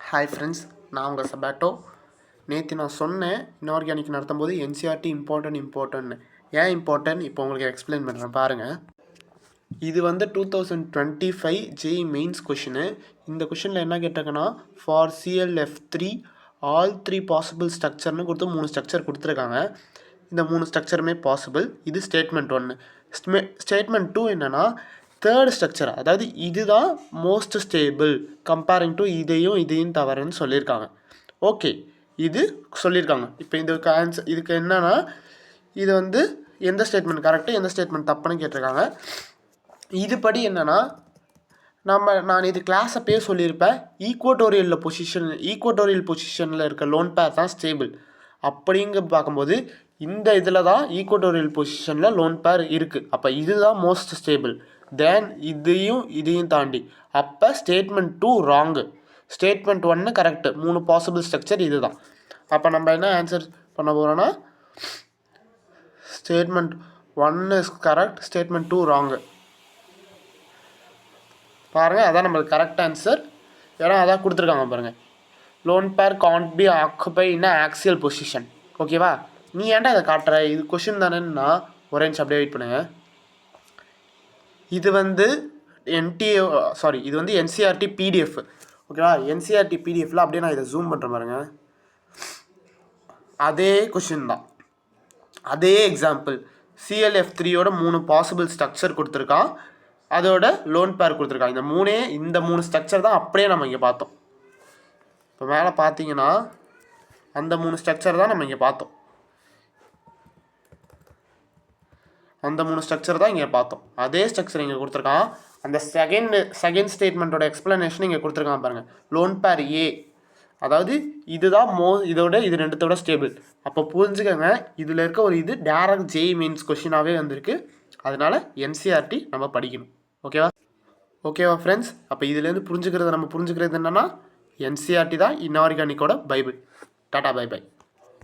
Hi friends, நான் உங்கள் சபாட்டோ. நேற்று நான் சொன்னேன் இன்ஆர்கானிக் நடத்தும் போது என்சிஆர்டி இம்பார்ட்டன்ட்னு. ஏன் இம்பார்ட்டன்ட் இப்போ உங்களுக்கு எக்ஸ்பிளைன் பண்ணுறேன் பாருங்கள். இது வந்து 2025 ஜேஇ மெயின்ஸ் கொஷினு. இந்த கொஷினில் என்ன கேட்டிருக்கேன்னா, ஃபார் CLF3 ஆல் 3 பாசிபிள் ஸ்ட்ரக்சர்னு கொடுத்து 3 ஸ்ட்ரக்சர் கொடுத்துருக்காங்க. இந்த 3 ஸ்ட்ரக்சருமே பாசிபிள். இது ஸ்டேட்மெண்ட் 1. ஸ்டேட்மெண்ட் 2 என்னென்னா, தேர்ட் ஸ்ட்ரக்சர், அதாவது இதுதான் மோஸ்ட் ஸ்டேபிள் கம்பேரிங் டு இதையும் தவறுன்னு சொல்லியிருக்காங்க. ஓகே, இது சொல்லியிருக்காங்க. இப்போ இதுக்கு ஆன்சர் இதுக்கு என்னென்னா, இது வந்து எந்த ஸ்டேட்மெண்ட் கரெக்டு எந்த ஸ்டேட்மெண்ட் தப்புன்னு கேட்டிருக்காங்க. இதுபடி என்னென்னா, நான் இது கிளாஸ் அப்பயே சொல்லியிருப்பேன், ஈக்குவட்டோரியல் பொசிஷனில் இருக்க லோன் பேர் தான் ஸ்டேபிள் அப்படிங்க பார்க்கும்போது இந்த இதில் தான் ஈக்குவட்டோரியல் பொசிஷனில் லோன் பேர் இருக்குது. அப்போ இதுதான் மோஸ்ட் ஸ்டேபிள். தென் இதையும் தாண்டி அப்போ statement 2 wrong, statement 1 correct. 3 possible structure இது தான். அப்போ நம்ம என்ன ஆன்சர் பண்ண போகிறோன்னா, statement 1 is correct, statement 2 wrong. பாருங்கள், அதான் நம்மளுக்கு கரெக்ட் ஆன்சர். ஏன்னா அதான் கொடுத்துருக்காங்க பாருங்கள், lone pair can't be occupy in axial position. ஓகேவா? நீ ஏன்டா இதை காட்டுற, இது கொஷின் தானேன்னா ஒரே நிமிஷம் அப்படியே வெயிட் பண்ணுங்கள். இது வந்து இது வந்து என்சிஆர்டி பிடிஎஃப். ஓகேவா? என்சிஆர்டி பிடிஎஃப்பில் அப்படியே நான் இதை ஜூம் பண்ணுற பாருங்க. அதே கொஷின் தான், அதே எக்ஸாம்பிள். CLF3யோட 3 பாசிபிள் ஸ்ட்ரக்சர் கொடுத்துருக்கான், அதோட லோன் பேர் கொடுத்துருக்கான். இந்த 3 ஸ்ட்ரக்சர் தான் அப்படியே நம்ம இங்கே பார்த்தோம். இப்போ மேலே பார்த்தீங்கன்னா அந்த 3 ஸ்ட்ரக்சர் தான் நம்ம இங்கே பார்த்தோம். அந்த 3 ஸ்ட்ரக்சர் தான் இங்கே பார்த்தோம். அதே ஸ்ட்ரக்சர் இங்கே கொடுத்துருக்கான். அந்த செகண்ட் ஸ்டேட்மெண்ட்டோட எக்ஸ்ப்ளனேஷன் இங்கே கொடுத்துருக்கான் பாருங்கள். லோன் பேர் ஏ, அதாவது இதுதான் இது ரெண்டுத்தோட ஸ்டேபிள். அப்போ புரிஞ்சுக்கோங்க, இதில் இருக்க ஒரு இது டேரக்ட் ஜேஇ மெயின்ஸ் கொஷினாகவே வந்திருக்கு. அதனால் என்சிஆர்டி நம்ம படிக்கணும். ஓகேவா ஃப்ரெண்ட்ஸ்? அப்போ இதுலேருந்து புரிஞ்சுக்கிறது என்னென்னா, என்சிஆர்டி தான் இன்ஆர்கானிக்கோட பைபிள். Tata, bye by.